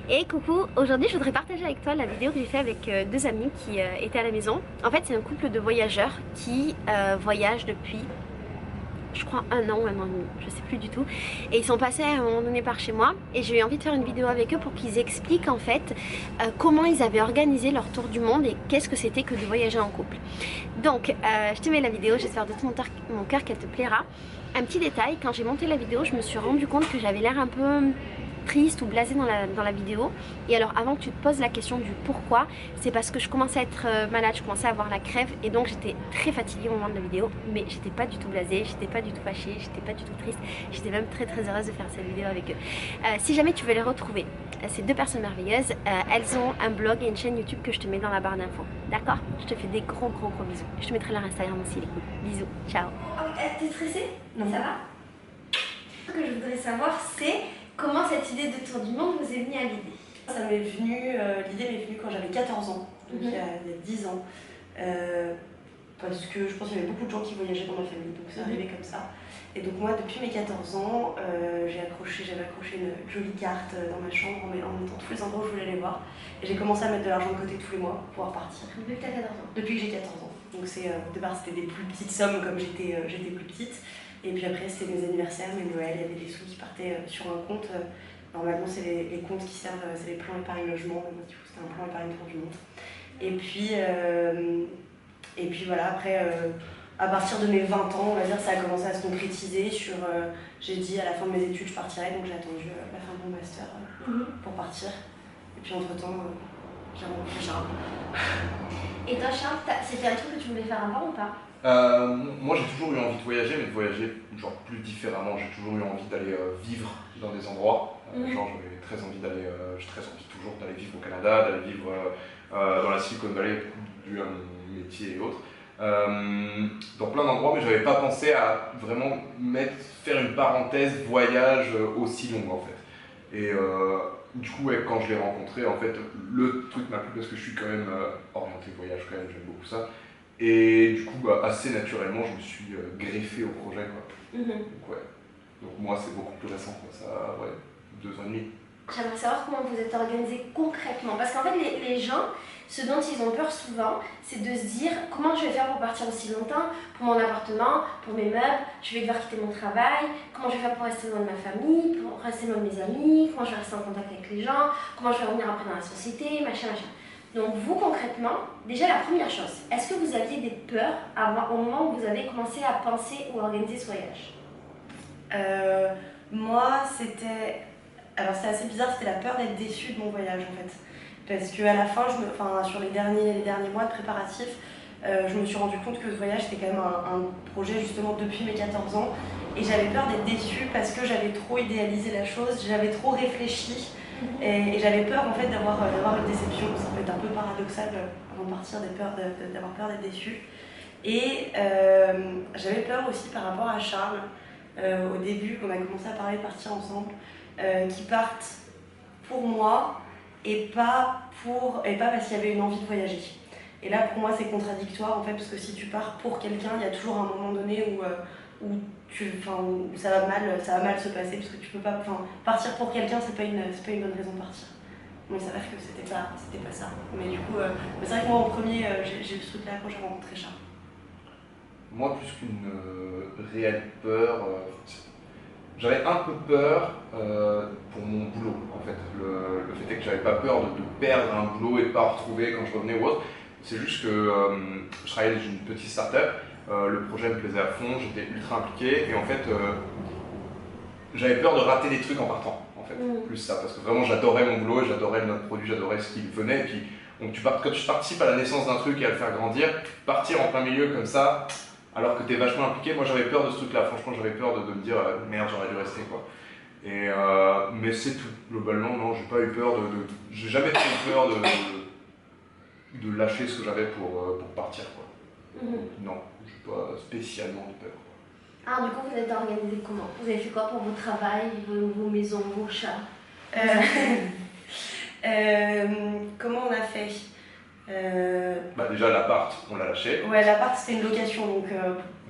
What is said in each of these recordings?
Et coucou, aujourd'hui je voudrais partager avec toi la vidéo que j'ai fait avec deux amis qui étaient à la maison. En fait c'est un couple de voyageurs qui voyagent depuis je crois un an et demi, je sais plus du tout. Et ils sont passés à un moment donné par chez moi et j'ai eu envie de faire une vidéo avec eux pour qu'ils expliquent en fait comment ils avaient organisé leur tour du monde et qu'est-ce que c'était que de voyager en couple. Donc je te mets la vidéo, j'espère de tout mon cœur qu'elle te plaira. Un petit détail, quand j'ai monté la vidéo je me suis rendu compte que j'avais l'air un peu triste ou blasée dans la vidéo. Et alors avant que tu te poses la question du pourquoi, c'est parce que je commençais à être malade, je commençais à avoir la crève et donc j'étais très fatiguée au moment de la vidéo, mais j'étais pas du tout blasée, j'étais pas du tout fâchée, j'étais pas du tout triste, j'étais même très heureuse de faire cette vidéo avec eux. Si jamais tu veux les retrouver, ces deux personnes merveilleuses, elles ont un blog et une chaîne YouTube que je te mets dans la barre d'infos, d'accord? Je te fais des gros bisous, je te mettrai leur Instagram aussi les couilles. Bisous, ciao. T'es stressée? Non. Ça va? Ce que je voudrais savoir c'est comment cette idée de tour du monde vous est venue à l'idée? Ça m'est venu, l'idée m'est venue quand j'avais 14 ans, donc il y a 10 ans. Parce que je pense qu'il y avait beaucoup de gens qui voyageaient dans ma famille, donc c'est arrivé comme ça. Et donc moi, depuis mes 14 ans, j'avais accroché une jolie carte dans ma chambre en mettant tous les endroits où je voulais aller voir. Et j'ai commencé à mettre de l'argent de côté tous les mois pour pouvoir partir. Depuis que t'as 14 ans? Depuis que j'ai 14 ans. Donc c'est, au départ c'était des plus petites sommes comme j'étais plus petite. Et puis après c'était mes anniversaires, mes Noël, il y avait des sous qui partaient sur un compte. Normalement c'est les comptes qui servent, c'est les plans épargne logement, mais moi du coup c'était un plan épargne tour du monde. Et puis voilà, après à partir de mes 20 ans, on va dire, ça a commencé à se concrétiser sur, j'ai dit à la fin de mes études je partirais, donc j'ai attendu la fin de mon master pour partir. Et puis entre temps, j'ai rencontré Charles. Et toi Charles, c'était un truc que tu voulais faire avant ou pas? Moi j'ai toujours eu envie de voyager, mais de voyager genre plus différemment. J'ai toujours eu envie d'aller vivre dans des endroits. Genre j'avais très envie d'aller, j'ai très envie toujours d'aller vivre au Canada, d'aller vivre dans la Silicon Valley, dû à mon métier et autres. Dans plein d'endroits, mais j'avais pas pensé à vraiment faire une parenthèse voyage aussi longue en fait. Et du coup, ouais, quand je l'ai rencontré, en fait, le truc m'a plu parce que je suis quand même orienté voyage quand même, j'aime beaucoup ça. Et du coup, assez naturellement, je me suis greffé au projet, quoi. Donc ouais, donc moi c'est beaucoup plus récent, quoi. Ça, ouais, 2 ans et demi. J'aimerais savoir comment vous êtes organisé concrètement, parce qu'en fait les gens, ce dont ils ont peur souvent, c'est de se dire comment je vais faire pour partir aussi longtemps, pour mon appartement, pour mes meubles, je vais devoir quitter mon travail, comment je vais faire pour rester loin de ma famille, pour rester loin de mes amis, comment je vais rester en contact avec les gens, comment je vais revenir après dans la société, machin. Donc vous concrètement, déjà la première chose, est-ce que vous aviez des peurs au moment où vous avez commencé à penser ou à organiser ce voyage? Moi c'était... Alors c'est assez bizarre, c'était la peur d'être déçue de mon voyage en fait. Parce qu'à la fin, sur les derniers mois de préparatifs, je me suis rendu compte que ce voyage c'était quand même un projet justement depuis mes 14 ans. Et j'avais peur d'être déçue parce que j'avais trop idéalisé la chose, j'avais trop réfléchi. Et j'avais peur en fait d'avoir une déception. Ça peut être un peu paradoxal avant de partir, d'avoir peur d'être déçue. Et j'avais peur aussi par rapport à Charles. Au début, quand on a commencé à parler de partir ensemble, qui partent pour moi et pas parce qu'il y avait une envie de voyager. Et là pour moi c'est contradictoire en fait, parce que si tu pars pour quelqu'un, il y a toujours un moment donné où ça va mal se passer, parce que tu peux pas, partir pour quelqu'un c'est pas une bonne raison de partir. Donc il s'avère que c'était pas ça. Mais du coup, c'est vrai que moi en premier j'ai eu ce truc là quand j'ai rencontré Charles. Moi plus qu'une réelle peur, j'avais un peu peur pour mon boulot en fait. Le fait est que j'avais pas peur de perdre un boulot et de pas retrouver quand je revenais ou autre. C'est juste que je travaillais dans une petite start-up, le projet me plaisait à fond, j'étais ultra impliqué et en fait j'avais peur de rater des trucs en partant en fait. Plus ça, parce que vraiment j'adorais mon boulot et j'adorais notre produit, j'adorais ce qu'il venait. Et puis donc quand tu participes à la naissance d'un truc et à le faire grandir, partir en plein milieu comme ça, alors que tu es vachement impliqué, moi j'avais peur de ce truc-là, franchement j'avais peur de me dire merde, j'aurais dû rester quoi. Et, mais c'est tout, globalement non, j'ai pas eu peur j'ai jamais trop eu peur de lâcher ce que j'avais pour partir quoi. Non, j'ai pas spécialement de peur. Ah, du coup vous êtes organisé comment? Vous avez fait quoi pour votre travail, vos maisons, vos chats? Comment on a fait? Déjà l'appart, on l'a lâché. Ouais, l'appart c'était une location, donc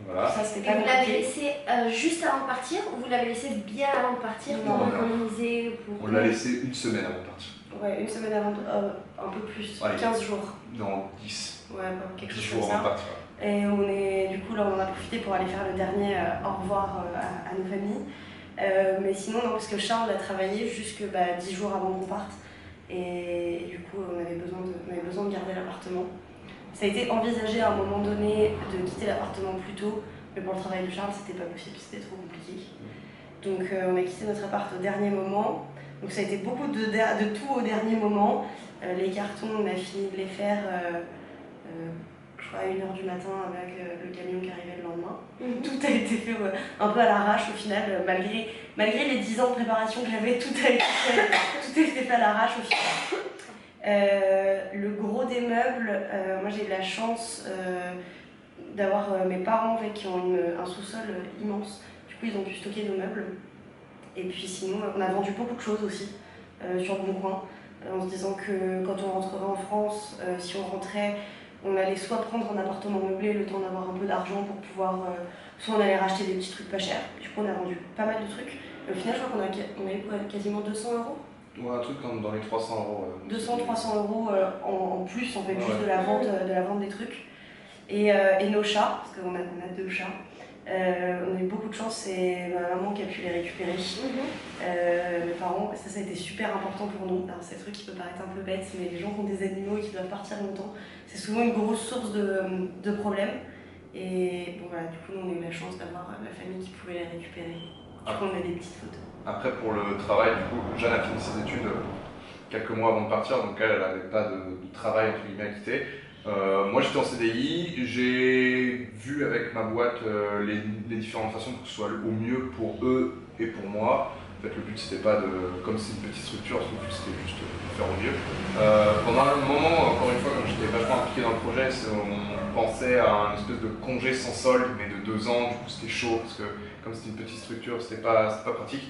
voilà. Ça c'était pas Et vous l'avez compliqué. laissé juste avant de partir, ou vous l'avez laissé bien avant de partir pour économiser On l'a laissé une semaine avant de partir. Ouais, une semaine avant, un peu plus, Ouais, 15 jours. Non, 10. Ouais, quelque 10 chose comme jours ça. avant de partir. Et on est, du coup, là, on en a profité pour aller faire le dernier au revoir à nos familles. Mais sinon, non, parce que Charles a travaillé jusque 10 jours avant qu'on parte. Et du coup, on avait besoin de garder l'appartement. Ça a été envisagé à un moment donné de quitter l'appartement plus tôt, mais pour le travail de Charles, c'était pas possible, c'était trop compliqué. Donc on a quitté notre appart au dernier moment. Donc ça a été beaucoup de tout au dernier moment. Les cartons, on a fini de les faire, je crois, à 1h du matin avec le camion qui arrivait le lendemain. Tout a été fait un peu à l'arrache au final, malgré les 10 ans de préparation que j'avais, tout a été fait à l'arrache au final. Le gros des meubles, moi j'ai eu la chance d'avoir mes parents en fait, qui ont un sous-sol immense. Du coup, ils ont pu stocker nos meubles. Et puis sinon, on a vendu beaucoup de choses aussi sur le Bon Coin, en se disant que quand on rentrerait en France, si on rentrait, on allait soit prendre un appartement meublé, le temps d'avoir un peu d'argent pour pouvoir... soit on allait racheter des petits trucs pas chers. Du coup, on a vendu pas mal de trucs. Et au final, je crois qu'on a eu quasiment 200 euros. Ouais, un truc comme dans les 300 euros. 200-300 euros en plus, en fait, Ouais. juste de la vente des trucs. Et nos chats, parce qu'on a 2 chats. On a eu beaucoup de chance, c'est ma maman qui a pu les récupérer. Mes parents, ça a été super important pour nous. Alors, c'est un truc qui peut paraître un peu bête, mais les gens qui ont des animaux et qui doivent partir longtemps, c'est souvent une grosse source de problèmes. Et bon, voilà, du coup, nous, on a eu la chance d'avoir la famille qui pouvait les récupérer. Du coup, on a des petites photos. Après, pour le travail, du coup, Jeanne a fini ses études quelques mois avant de partir, donc elle n'avait pas de travail entre guillemets à quitter. Moi j'étais en CDI, j'ai vu avec ma boîte les différentes façons pour que ce soit au mieux pour eux et pour moi. En fait, le but c'était pas de, comme c'est une petite structure, le but c'était juste de faire au mieux. Pendant un moment, encore une fois, quand j'étais vachement impliqué dans le projet, on pensait à un espèce de congé sans solde, mais de 2 ans, du coup c'était chaud, parce que comme c'était une petite structure, c'était pas pratique.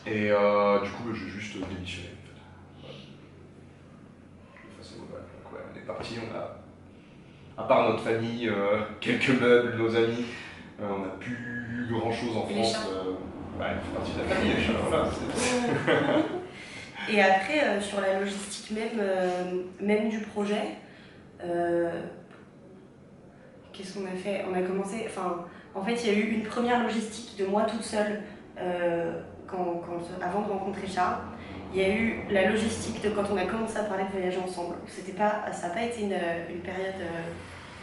Et du coup, j'ai juste démissionné. De façon globale. Donc, ouais, on est parti, on a, à part notre famille, quelques meubles, nos amis, on n'a plus grand chose en France. Ouais, il fait partie de la famille, les chats, voilà. Et après, sur la logistique même du projet, qu'est-ce qu'on a fait? On a commencé, en fait, il y a eu une première logistique de moi toute seule avant de rencontrer Charles. Il y a eu la logistique de quand on a commencé à parler de voyager ensemble. Ça n'a pas été une période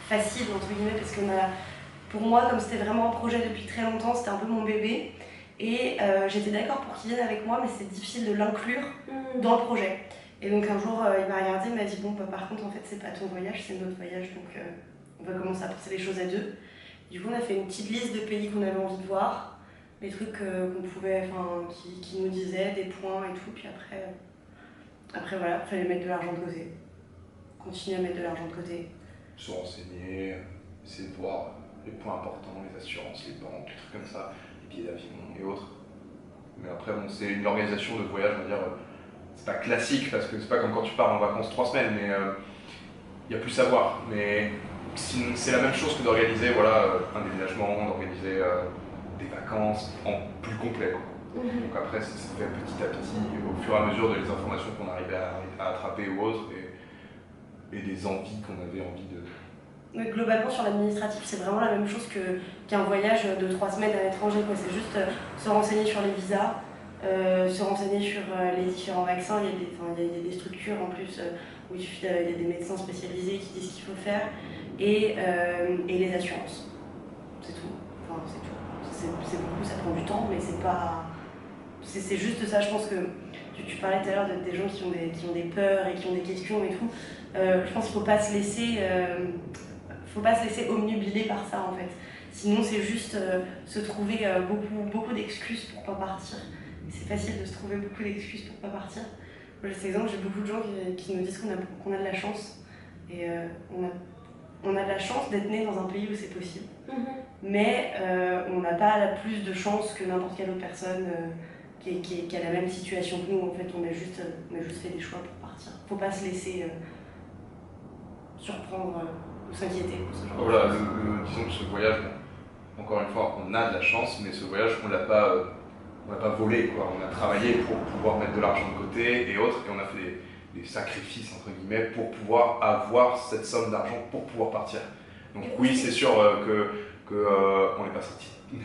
facile, entre guillemets, parce que pour moi, comme c'était vraiment un projet depuis très longtemps, c'était un peu mon bébé. Et j'étais d'accord pour qu'il vienne avec moi, mais c'était difficile de l'inclure dans le projet. Et donc un jour, il m'a regardé, il m'a dit bon, par contre, en fait, c'est pas ton voyage, c'est notre voyage, donc on va commencer à penser les choses à 2. Du coup, on a fait une petite liste de pays qu'on avait envie de voir, des trucs qu'on pouvait, qui nous disaient, des points et tout. Puis après voilà, il fallait mettre de l'argent de côté. Continuer à mettre de l'argent de côté. Se renseigner, essayer de voir les points importants, les assurances, les banques, les trucs comme ça, les billets d'avion et autres. Mais après, bon, c'est une organisation de voyage, on va dire, c'est pas classique parce que c'est pas comme quand tu pars en vacances 3 semaines, mais il y a plus à voir. Mais c'est la même chose que d'organiser un déménagement, d'organiser des vacances en plus complet. Donc après, ça se fait petit à petit, au fur et à mesure des informations qu'on arrivait à attraper ou autres, et des envies qu'on avait envie de... Mais globalement, sur l'administratif, c'est vraiment la même chose qu'un voyage de 3 semaines à l'étranger. C'est juste se renseigner sur les visas, se renseigner sur les différents vaccins. Il y a des structures en plus où il y a des médecins spécialisés qui disent ce qu'il faut faire, et les assurances. C'est tout. C'est beaucoup, ça prend du temps, mais c'est pas... C'est juste ça, je pense que tu parlais tout à l'heure des gens qui ont des peurs et qui ont des questions et tout. Je pense qu'il ne faut pas se laisser obnubiler par ça en fait. Sinon c'est juste se trouver beaucoup d'excuses pour pas partir. C'est facile de se trouver beaucoup d'excuses pour pas partir. Moi, j'ai beaucoup de gens qui nous disent qu'on a de la chance. Et on a de la chance d'être né dans un pays où c'est possible. Mais on n'a pas plus de chance que n'importe quelle autre personne qui a la même situation que nous. En fait, on a juste fait des choix pour partir. Faut pas se laisser surprendre ou s'inquiéter pour ce genre de choses. Disons que ce voyage, encore une fois, on a de la chance, mais ce voyage, on l'a pas on n'a pas volé, quoi. On a travaillé pour pouvoir mettre de l'argent de côté et autres, et on a fait des sacrifices, entre guillemets, pour pouvoir avoir cette somme d'argent pour pouvoir partir. Donc oui, c'est sûr on n'est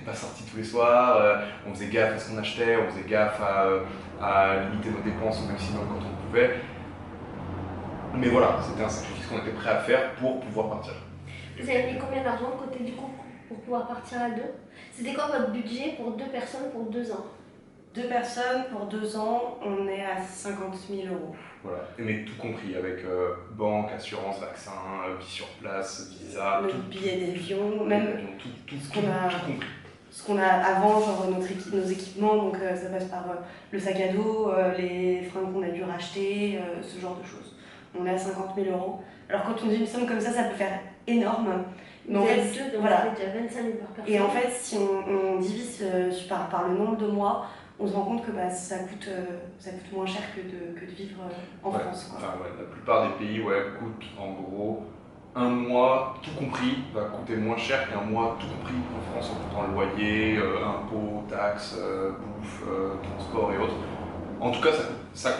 pas sorti tous les soirs, on faisait gaffe à ce qu'on achetait, on faisait gaffe à limiter nos dépenses au maximum quand on pouvait. Mais voilà, c'était un sacrifice qu'on était prêt à faire pour pouvoir partir. Vous avez mis combien d'argent de côté du coup pour pouvoir partir à 2? C'était quoi votre budget pour 2 personnes pour 2 ans? 2 personnes pour 2 ans, on est à 50 000 euros. Voilà, mais tout compris avec banque, assurance, vaccin, vie sur place, visa, le billet d'avion, même tout compris. Ce qu'on a avant, genre nos équipements, donc ça passe par le sac à dos, les fringues qu'on a dû racheter, ce genre de choses. On est à 50 000 euros. Alors quand on dit une somme comme ça peut faire énorme. Mais vous en fait, êtes deux, donc voilà. vous êtes déjà 25 000 par personne. Et en fait, si on divise par le nombre de mois, on se rend compte que ça coûte moins cher que de vivre en France. Quoi. Enfin, la plupart des pays coûtent en gros un mois, tout compris, va coûter moins cher qu'un mois, tout compris en France, en comptant le loyer, impôts, taxes, bouffe, transport et autres. En tout cas, ça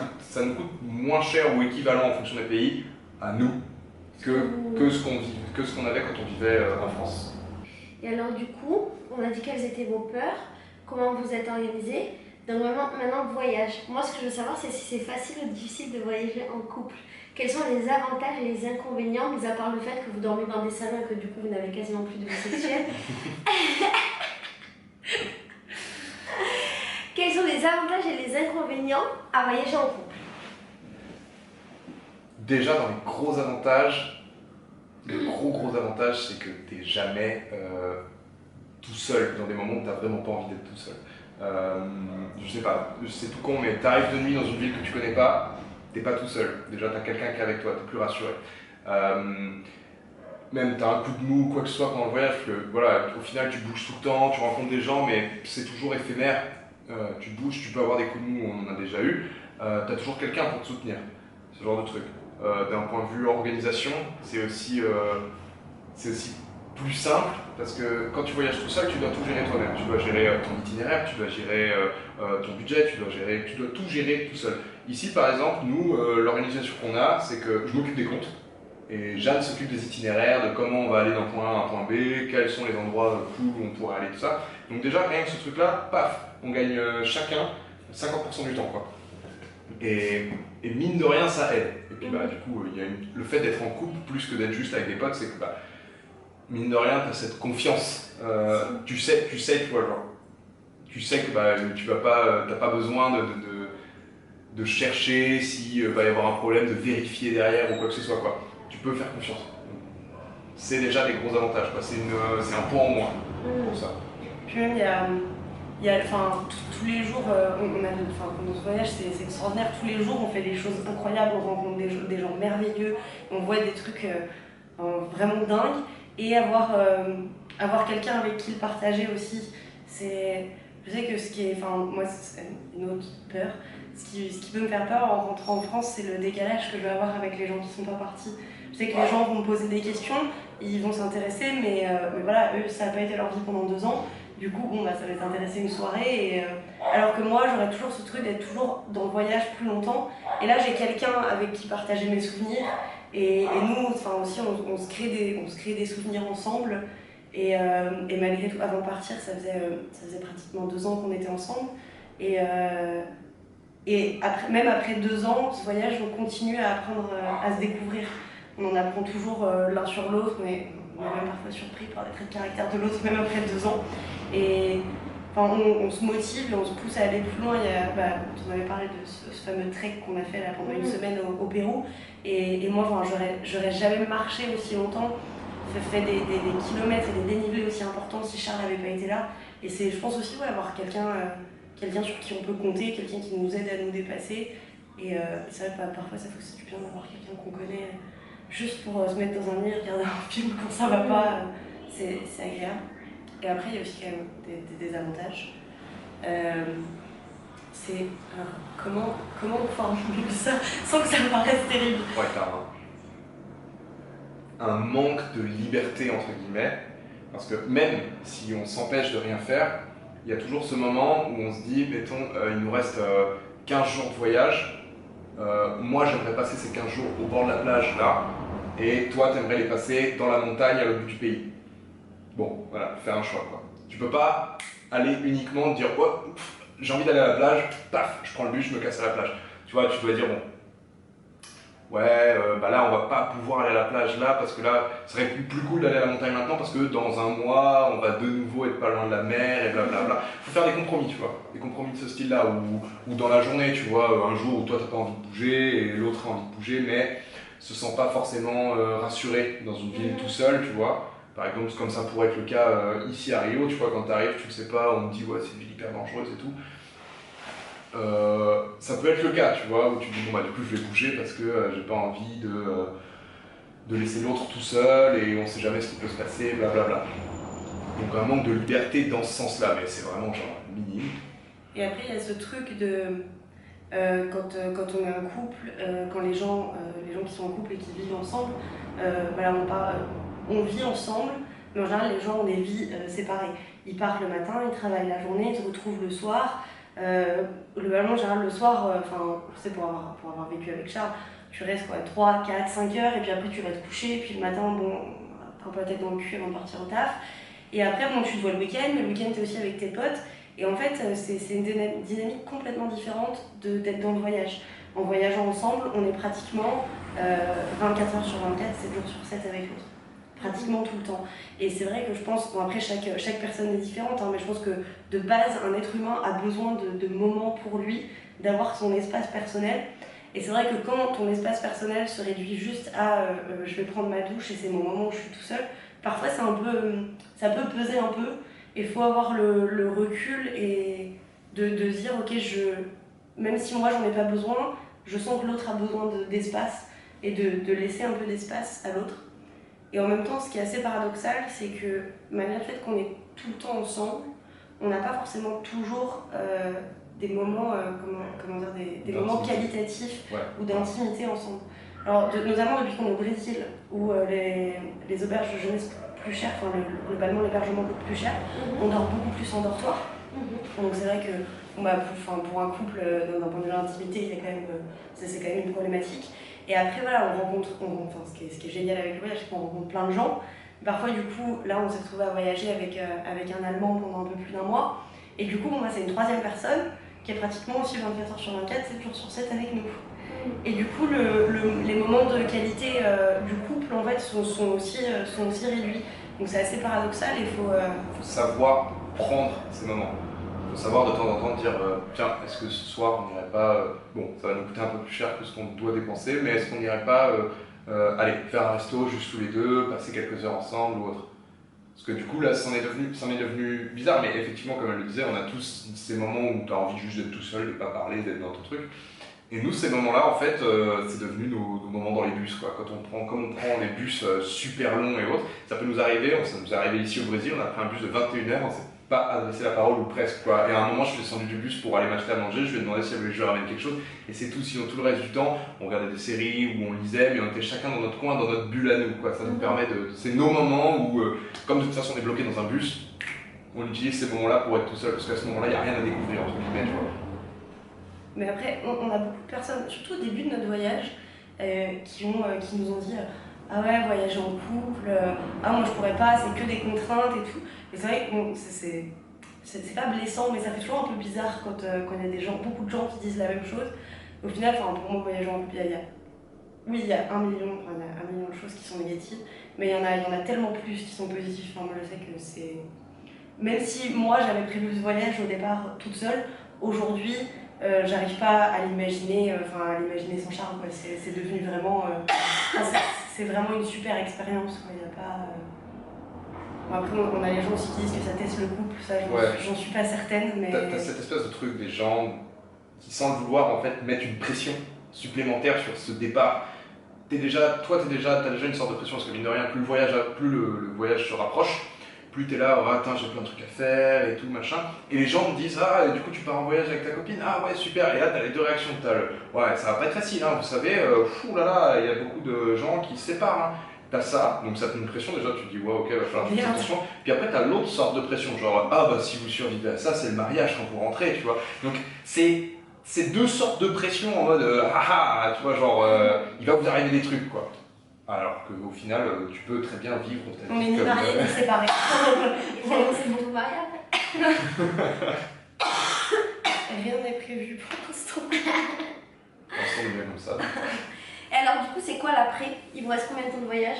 nous coûte moins cher ou équivalent en fonction des pays à nous que ce qu'on avait quand on vivait en France. Et alors du coup, on a dit quelles étaient vos peurs, comment vous êtes organisés. Donc maintenant voyage. Moi ce que je veux savoir c'est si c'est facile ou difficile de voyager en couple. Quels sont les avantages et les inconvénients, mis à part le fait que vous dormez dans des salons et que du coup vous n'avez quasiment plus de vie sexuelle. Quels sont les avantages et les inconvénients à voyager en couple? Déjà dans les gros avantages, le gros avantage c'est que t'es jamais tout seul dans des moments où t'as vraiment pas envie d'être tout seul. Je sais pas, c'est tout con, mais t'arrives de nuit dans une ville que tu connais pas, t'es pas tout seul. Déjà t'as quelqu'un qui est avec toi, t'es plus rassuré. Même t'as un coup de mou ou quoi que ce soit pendant le voyage, que voilà, au final tu bouges tout le temps, tu rencontres des gens, mais c'est toujours éphémère. Tu bouges, tu peux avoir des coups de mou, on en a déjà eu. T'as toujours quelqu'un pour te soutenir, ce genre de truc. D'un point de vue organisation, c'est aussi plus simple parce que quand tu voyages tout seul, tu dois tout gérer toi-même. Tu dois gérer ton itinéraire, tu dois gérer ton budget, tu dois tout gérer tout seul. Ici, par exemple, nous, l'organisation qu'on a, c'est que je m'occupe des comptes et Jeanne s'occupe des itinéraires, de comment on va aller d'un point A à un point B, quels sont les endroits cool où on pourrait aller, tout ça. Donc déjà, rien que ce truc-là, paf, on gagne chacun 50% du temps, quoi. Et mine de rien, ça aide. Et puis du coup, il y a le fait d'être en couple plus que d'être juste avec des potes, c'est que mine de rien, tu as cette confiance. Tu sais, toi, genre. Tu sais que tu vas pas, t'as pas besoin de chercher s'il va y avoir un problème, de vérifier derrière ou quoi que ce soit, quoi. Tu peux faire confiance. C'est déjà des gros avantages, quoi. C'est un point en moins pour ça. Puis même, tous les jours, dans ce voyage, c'est extraordinaire. Tous les jours, on fait des choses incroyables, on rencontre des gens merveilleux, on voit des trucs vraiment dingues. Et avoir quelqu'un avec qui le partager aussi, je sais que moi c'est une autre peur, ce qui peut me faire peur en rentrant en France, c'est le décalage que je vais avoir avec les gens qui sont pas partis. Je sais que les gens vont me poser des questions, ils vont s'intéresser, mais voilà, eux ça n'a pas été leur vie pendant 2 ans, du coup ça va les intéresser une soirée, alors que moi j'aurais toujours ce truc d'être toujours dans le voyage plus longtemps, et là j'ai quelqu'un avec qui partager mes souvenirs. Et nous, aussi, on se crée des souvenirs ensemble. Et malgré tout, avant de partir, ça faisait pratiquement 2 ans qu'on était ensemble. Et même après 2 ans, ce voyage, on continue à apprendre à se découvrir. On en apprend toujours l'un sur l'autre, mais on est même parfois surpris par les traits de caractère de l'autre, même après 2 ans. Et on se motive et on se pousse à aller plus loin. On avait parlé de ce fameux trek qu'on a fait là, pendant une semaine au Pérou. Et moi, j'aurais jamais marché aussi longtemps, fait des kilomètres et des dénivelés aussi importants si Charles n'avait pas été là. Et c'est, je pense aussi, avoir quelqu'un sur qui on peut compter, quelqu'un qui nous aide à nous dépasser. Et c'est vrai que parfois, ça fait aussi du bien d'avoir quelqu'un qu'on connaît, juste pour se mettre dans un lit, regarder un film quand ça va pas. C'est agréable. Et après, il y a aussi quand même des avantages. C'est comment formuler ça sans que ça me paraisse terrible. Ouais, t'as un manque de liberté entre guillemets, parce que même si on s'empêche de rien faire, il y a toujours ce moment où on se dit, mettons, il nous reste 15 jours de voyage. Moi, j'aimerais passer ces 15 jours au bord de la plage, là, et toi, tu aimerais les passer dans la montagne à l'autre bout du pays. Bon, voilà, fais un choix, quoi. Tu peux pas aller uniquement dire, oh, j'ai envie d'aller à la plage, paf, je prends le bus, je me casse à la plage. Tu vois, tu dois dire, bon, ouais, bah là, on va pas pouvoir aller à la plage là, parce que là, ce serait plus cool d'aller à la montagne maintenant, parce que dans un mois, on va de nouveau être pas loin de la mer, et blablabla. Faut faire des compromis, tu vois, des compromis de ce style-là, ou dans la journée, tu vois, un jour où toi, t'as pas envie de bouger, et l'autre a envie de bouger, mais se sent pas forcément rassuré dans une ville tout seul, tu vois. Par exemple, comme ça pourrait être le cas ici à Rio, tu vois, quand tu arrives, tu ne sais pas, on te dit ouais, c'est une ville hyper dangereuse et tout. Ça peut être le cas, tu vois, où tu te dis bon bah du coup je vais bouger parce que j'ai pas envie de laisser l'autre tout seul et on sait jamais ce qui peut se passer, blablabla. Donc un manque de liberté dans ce sens-là, mais c'est vraiment genre minime. Et après il y a ce truc de quand on est un couple, quand les gens qui sont en couple et qui vivent ensemble, voilà, on vit ensemble, mais en général les gens ont des vies séparées. Ils partent le matin, ils travaillent la journée, ils se retrouvent le soir. Globalement, en général, le soir, je sais pour avoir vécu avec Charles, tu restes quoi, 3, 4, 5 heures, et puis après tu vas te coucher, et puis le matin, bon, un peu la tête dans le cul avant de partir au taf. Et après, bon, tu te vois le week-end, mais le week-end t'es aussi avec tes potes. Et en fait, c'est une dynamique complètement différente d'être dans le voyage. En voyageant ensemble, on est pratiquement 24 heures sur 24, 7 jours sur 7 avec l'autre. Pratiquement tout le temps. Et c'est vrai que je pense, bon après chaque personne est différente, hein, mais je pense que de base, un être humain a besoin de moments pour lui, d'avoir son espace personnel. Et c'est vrai que quand ton espace personnel se réduit juste à je vais prendre ma douche et c'est mon moment où je suis tout seul, parfois ça peut peser un peu. Il faut avoir le recul et de se dire ok, même si moi j'en ai pas besoin, je sens que l'autre a besoin d'espace et de laisser un peu d'espace à l'autre. Et en même temps, ce qui est assez paradoxal, c'est que malgré le fait qu'on est tout le temps ensemble, on n'a pas forcément toujours des moments, des moments qualitatifs ou d'intimité ensemble. Alors, notamment depuis qu'on est au Brésil, où les auberges de jeunesse coûtent plus cher, globalement l'hébergement coûte plus cher, on dort beaucoup plus en dortoir. Donc c'est vrai que pour un couple, d'un point de vue de l'intimité, c'est quand même une problématique. Et après, voilà, on rencontre, ce qui est génial avec le voyage, c'est qu'on rencontre plein de gens. Parfois, du coup, là, on s'est retrouvé à voyager avec un Allemand pendant un peu plus d'un mois. Et du coup, moi, c'est une troisième personne qui est pratiquement aussi 24 heures sur 24, 7 jours sur 7 avec nous. Et du coup, les moments de qualité du couple, en fait, sont aussi réduits. Donc c'est assez paradoxal et il faut savoir prendre ces moments. Il faut savoir de temps en temps dire tiens, est-ce que ce soir on n'irait pas, bon, ça va nous coûter un peu plus cher que ce qu'on doit dépenser, mais est-ce qu'on n'irait pas aller faire un resto juste tous les deux, passer quelques heures ensemble ou autre. Parce que du coup là, c'en est devenu bizarre, mais effectivement, comme elle le disait, on a tous ces moments où tu as envie juste d'être tout seul, de pas parler, d'être dans ton truc. Et nous, ces moments-là, en fait, c'est devenu nos moments dans les bus, quoi. Comme on prend les bus super longs et autres, ça peut nous arriver, ça nous est arrivé ici au Brésil, on a pris un bus de 21h, on s'est pas adressé la parole ou presque, quoi. Et à un moment, je suis descendu du bus pour aller m'acheter à manger, je lui ai demandé si elle voulait que je lui ramène quelque chose, et c'est tout. Sinon, tout le reste du temps, on regardait des séries ou on lisait, mais on était chacun dans notre coin, dans notre bulle à nous, quoi. Ça nous permet c'est nos moments où, comme de toute façon on est bloqué dans un bus, on utilise ces moments-là pour être tout seul, parce qu'à ce moment-là, il n'y a rien à découvrir, entre guillemets, tu vois. Mais après, on a beaucoup de personnes, surtout au début de notre voyage, qui nous ont dit ah ouais, voyager en couple, ah moi je pourrais pas, c'est que des contraintes et tout. Et c'est vrai que bon, c'est pas blessant, mais ça fait toujours un peu bizarre quand il y a beaucoup de gens qui disent la même chose. Au final, pour moi, voyager en couple, il y a 1 million, de choses qui sont négatives, mais il y en a tellement plus qui sont positives. Enfin, moi je sais que c'est. Même si moi j'avais prévu ce voyage au départ toute seule, aujourd'hui, j'arrive pas à l'imaginer, sans Charles, quoi. C'est devenu vraiment, c'est vraiment une super expérience, quoi. Y a pas. Bon, après, on a les gens aussi qui disent que ça teste le couple, ça, j'en suis pas certaine, mais. T'as cette espèce de truc des gens qui, sans le vouloir, en fait, mettent une pression supplémentaire sur ce départ. T'as déjà une sorte de pression parce que mine de rien, plus le voyage se rapproche, plus t'es là, oh, attends, j'ai plein de trucs à faire et tout, machin. Et les gens me disent, ah, du coup, tu pars en voyage avec ta copine, ah ouais, super. Et là, t'as les deux réactions. T'as ouais, ça va pas être facile, hein, vous savez, fou là là, il y a beaucoup de gens qui se séparent. Hein. t'as ça, donc ça te met une pression, déjà tu te dis ouais ok, va falloir faire attention. Puis après t'as l'autre sorte de pression, genre ah bah si vous survivez à ça, c'est le mariage quand vous rentrez, tu vois. Donc c'est deux sortes de pression en mode haha, tu vois, genre il va vous arriver des trucs quoi. Alors qu'au final, tu peux très bien vivre ta vie. On est ni mariés ni séparés. Et vous annoncez le bon marié après? Rien n'est prévu pour l'instant. Pour l'instant, on est bien comme ça. Et alors du coup, c'est quoi l'après? Il vous reste combien de temps de voyage?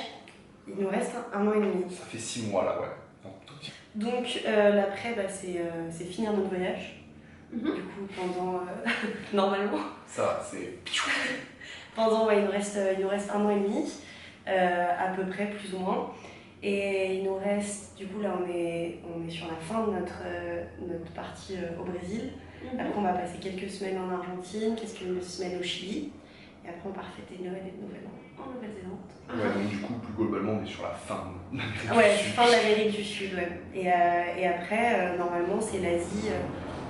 Il nous reste 1 an et demi. Ça fait 6 mois là, ouais. Un tout petit. Donc l'après, bah, c'est finir notre voyage. Du coup, pendant... normalement. Ça, c'est... Pendant, ouais, il nous reste 1 an et demi. À peu près, plus ou moins. Et il nous reste, du coup là on est sur la fin de notre partie au Brésil. Après on va passer quelques semaines en Argentine, quelques semaines au Chili. Et après on part fêter Noël et Nouvel An en Nouvelle-Zélande. Ouais, donc du coup, plus globalement, on est sur la fin de l'Amérique du Sud. Ouais, fin de l'Amérique du Sud, ouais. Et après, normalement c'est l'Asie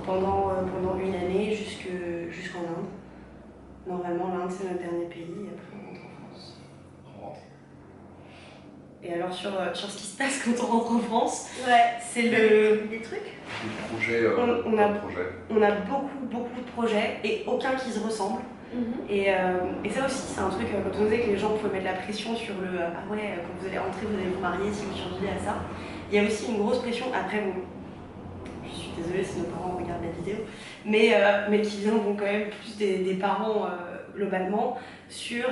pendant 1 année jusqu'en Inde. Normalement l'Inde c'est notre dernier pays et après on rentre en France. On rentre. Et alors sur ce qui se passe quand on rentre en France, Ouais. c'est le... Des trucs? Des projets, on a beaucoup de projets et aucun qui se ressemble. Et ça aussi c'est un truc, quand on disait que les gens pouvaient mettre la pression sur le ah ouais, quand vous allez rentrer vous allez vous marier si vous survivez à ça. Il y a aussi une grosse pression, après bon, je suis désolée si nos parents regardent la vidéo, mais qui vient donc quand même plus des parents globalement sur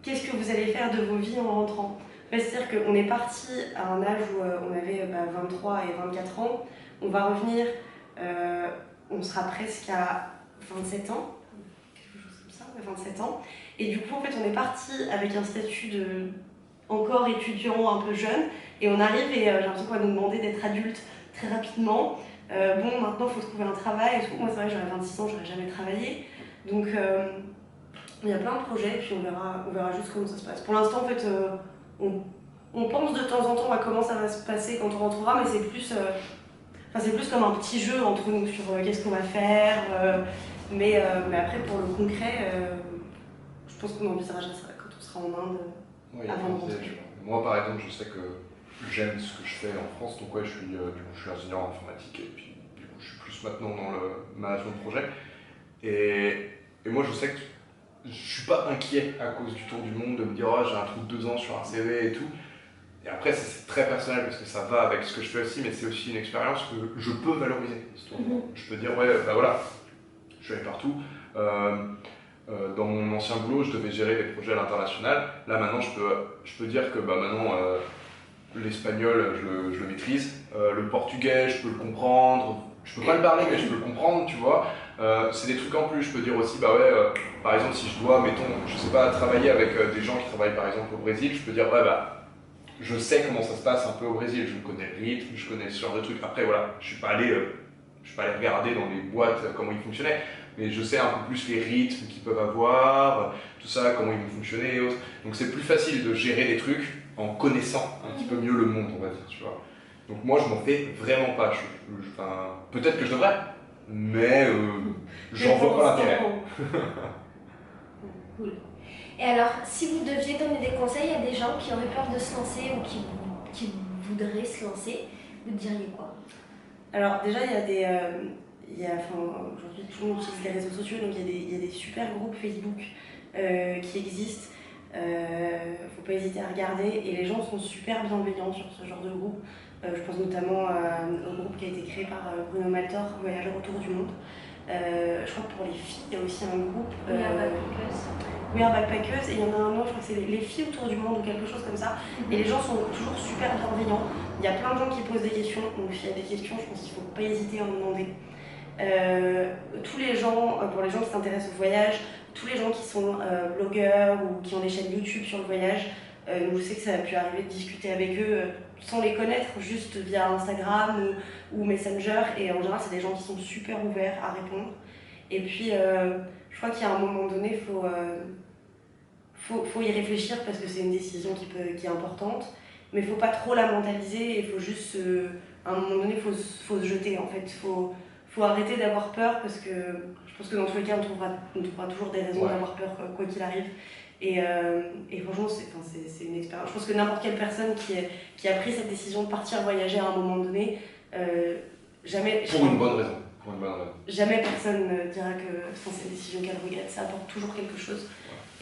qu'est-ce que vous allez faire de vos vies en rentrant. C'est-à-dire qu'on est parti à un âge où on avait 23 et 24 ans, on va revenir, on sera presque à 27 ans, quelque chose comme ça, 27 ans, et du coup en fait on est parti avec un statut de encore étudiant un peu jeune, et on arrive et j'ai l'impression qu'on va nous demander d'être adulte très rapidement. Bon, maintenant il faut trouver un travail et tout. Moi c'est vrai que j'aurais 26 ans, j'aurais jamais travaillé, donc il y a plein de projets, puis on verra juste comment ça se passe. Pour l'instant, en fait, on pense de temps en temps à comment ça va se passer quand on rentrera, mais c'est plus comme un petit jeu entre nous sur qu'est-ce qu'on va faire. Mais après, pour le concret, je pense qu'on envisagera ça quand on sera en Inde avant de rentrer. Moi, par exemple, je sais que j'aime ce que je fais en France, donc ouais, je suis ingénieur en informatique, et puis du coup, je suis plus maintenant dans le management de projet. Et moi, je sais que je suis pas inquiet à cause du tour du monde de me dire oh, j'ai un trou de 2 ans sur un CV et tout. Et après, c'est très personnel parce que ça va avec ce que je fais aussi, mais c'est aussi une expérience que je peux valoriser. Je peux dire ouais, bah voilà, je suis allé partout. Dans mon ancien boulot, je devais gérer des projets à l'international. Là maintenant, je peux dire que bah, maintenant l'espagnol, je le maîtrise. Le portugais, je peux le comprendre. Je peux pas le parler, mais je peux le comprendre, tu vois. C'est des trucs en plus. Je peux dire aussi, bah ouais, par exemple, si je dois, mettons, je sais pas, travailler avec des gens qui travaillent par exemple au Brésil, je peux dire, ouais, bah, je sais comment ça se passe un peu au Brésil. Je connais le rythme, je connais ce genre de trucs. Après, voilà, je suis pas allé regarder dans les boîtes comment ils fonctionnaient, mais je sais un peu plus les rythmes qu'ils peuvent avoir, tout ça, comment ils vont fonctionner et autres. Donc c'est plus facile de gérer des trucs en connaissant un petit peu mieux le monde, on va dire, tu vois. Donc moi, je m'en fais vraiment pas. Peut-être que je devrais, mais j'en vois pas l'intérêt. Cool. Et alors, si vous deviez donner des conseils à des gens qui auraient peur de se lancer ou qui voudraient se lancer, vous diriez quoi? Alors déjà, aujourd'hui tout le monde utilise les réseaux sociaux, donc il y a des super groupes Facebook qui existent. Faut pas hésiter à regarder, et les gens sont super bienveillants sur ce genre de groupe. Je pense notamment au groupe qui a été créé par Bruno Maltor, Voyageurs autour du monde. Je crois que pour les filles, il y a aussi un groupe. We Are Backpackers, et il y en a un autre, je crois que c'est les filles autour du monde ou quelque chose comme ça. Et les gens sont toujours super bienveillants. Il y a plein de gens qui posent des questions, donc s'il y a des questions, je pense qu'il ne faut pas hésiter à en demander. Tous les gens, pour les gens qui s'intéressent au voyage, tous les gens qui sont blogueurs ou qui ont des chaînes YouTube sur le voyage, je sais que ça a pu arriver de discuter avec eux sans les connaître, juste via Instagram ou Messenger, et en général c'est des gens qui sont super ouverts à répondre. Et puis je crois qu'il y a un moment donné, faut y réfléchir parce que c'est une décision qui est importante, mais il ne faut pas trop la mentaliser, il faut juste, à un moment donné, il faut se jeter en fait, faut faut arrêter d'avoir peur parce que je pense que dans tous les cas, on trouvera toujours des raisons d'avoir peur quoi qu'il arrive. Et franchement, c'est une expérience. Je pense que n'importe quelle personne qui a pris cette décision de partir voyager à un moment donné, jamais. Pour une bonne raison. Jamais personne ne dira que c'est une décision qu'elle regrette. Ça apporte toujours quelque chose.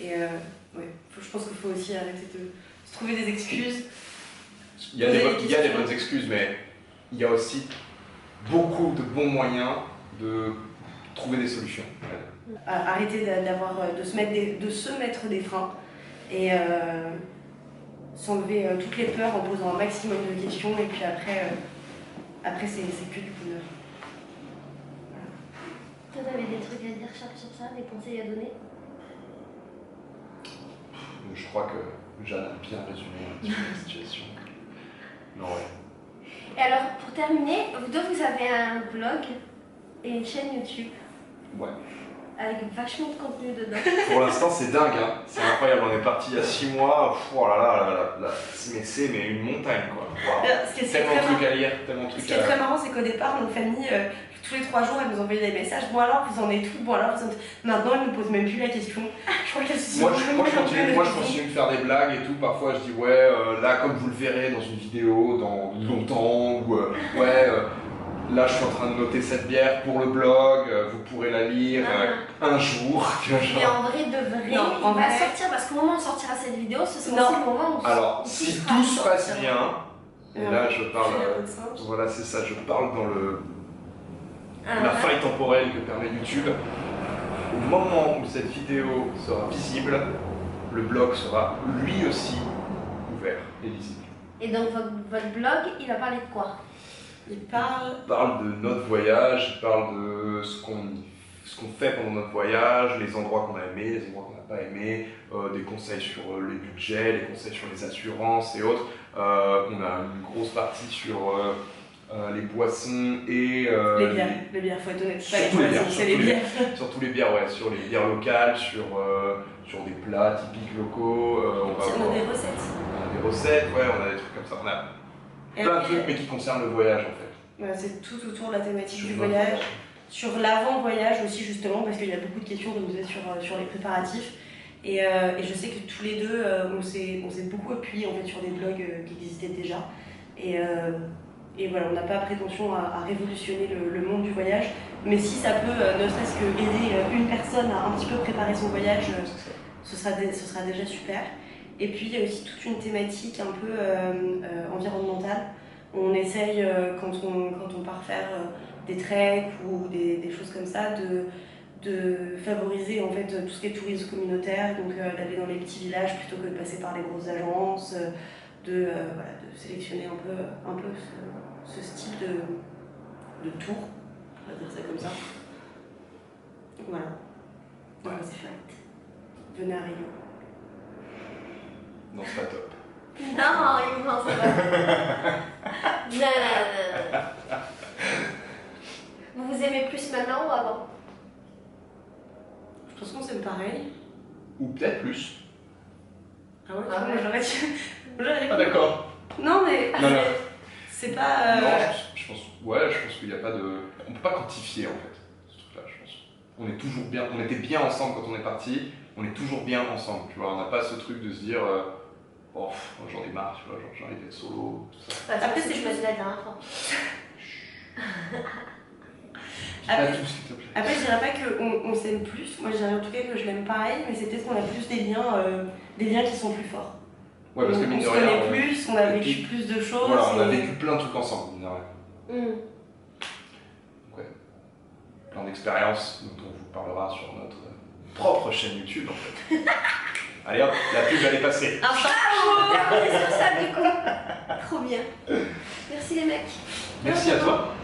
Et je pense qu'il faut aussi arrêter de se trouver des excuses. Il y a des bonnes excuses, mais il y a aussi beaucoup de bons moyens de trouver des solutions. Arrêter de se mettre des freins et s'enlever toutes les peurs en posant un maximum de questions et puis après c'est que du bonheur. Voilà. Toi t'avais des trucs à dire sur ça, des conseils à donner? Je crois que Jeanne a bien résumé un petit peu la situation. Non, ouais. Et alors, pour terminer, vous deux, vous avez un blog et une chaîne YouTube. Ouais. Avec vachement de contenu dedans. Pour l'instant, c'est dingue, hein. C'est incroyable. On est parti il y a 6 mois. Oh là là, mais c'est une montagne, quoi. Wow. Tellement de trucs à lire, tellement de trucs à... Ce qui est très marrant, c'est qu'au départ, notre famille, tous les 3 jours, elle nous envoyait des messages. Bon alors, vous en êtes où? Bon alors, vous en êtes... Maintenant, elle nous pose même plus la question. Je crois qu'elle se moi, je continue de faire des blagues et tout. Parfois, je dis, ouais, là, comme vous le verrez dans une vidéo, dans longtemps, ou là, je suis en train de noter cette bière pour le blog, vous pourrez la lire un jour. Mais en vrai, de vrai, il va sortir, parce qu'au moment où on sortira cette vidéo, ce sera aussi le moment où... Alors, si tout se passe bien, et là, je parle... voilà, c'est ça, je parle dans la faille temporelle que permet YouTube. Au moment où cette vidéo sera visible, le blog sera lui aussi ouvert et lisible. Et donc, votre blog, il va parler de quoi? Il parle de notre voyage, il parle de ce qu'on fait pendant notre voyage, les endroits qu'on a aimés, les endroits qu'on n'a pas aimés, des conseils sur les budgets, les conseils sur les assurances et autres. On a une grosse partie sur les boissons et... les bières, faut être honnête. Surtout les bières, surtout les bières, ouais, sur les bières locales, sur des plats typiques locaux. On a des recettes. On a des recettes, ouais, on a des trucs comme ça. On a plein de trucs, mais qui concernent le voyage en fait. Voilà, c'est tout autour de la thématique du voyage. Sur l'avant-voyage aussi, justement, parce qu'il y a beaucoup de questions que vous avez sur les préparatifs. Et je sais que tous les deux, on s'est beaucoup appuyé en fait, sur des blogs qui existaient déjà. Et voilà, on n'a pas prétention à révolutionner le monde du voyage. Mais si ça peut, ne serait-ce que aider une personne à un petit peu préparer son voyage, ce sera déjà super. Et puis il y a aussi toute une thématique un peu environnementale. On essaye, quand on part faire des treks ou des choses comme ça, de favoriser en fait, tout ce qui est tourisme communautaire, donc d'aller dans les petits villages plutôt que de passer par les grosses agences, de sélectionner un peu ce style de tour, on va dire ça comme ça. Voilà. Voilà, c'est chouette. Venez à Rio. Non, c'est pas top. Non, c'est pas. Non. Vous vous aimez plus maintenant ou avant? Je pense qu'on s'aime pareil. Ou peut-être plus. Ah ouais, moi j'aurais dit. Ah d'accord. Non mais. Non. C'est pas. Non, je pense qu'il n'y a pas de. On peut pas quantifier en fait, ce truc-là, je pense. On est toujours bien. On était bien ensemble quand on est parti, on est toujours bien ensemble, tu vois. On n'a pas ce truc de se dire. Oh, j'en ai marre, tu vois, genre j'ai envie d'être solo, tout ça. Après, c'est choisi la dernière fois. Après, je dirais pas qu'on s'aime plus, moi je dirais en tout cas que je l'aime pareil, mais c'est peut-être qu'on a plus des liens qui sont plus forts. Ouais, parce que mine de rien, on se connaît plus, on a vécu plus de choses. Voilà, on a vécu plein de trucs ensemble, mine de rien. Ouais. Plein d'expériences dont on vous parlera sur notre propre chaîne YouTube en fait. Allez hop, la pub elle est passée. Bravo, on est sur ça du coup. Trop bien. Merci les mecs. Merci à toi.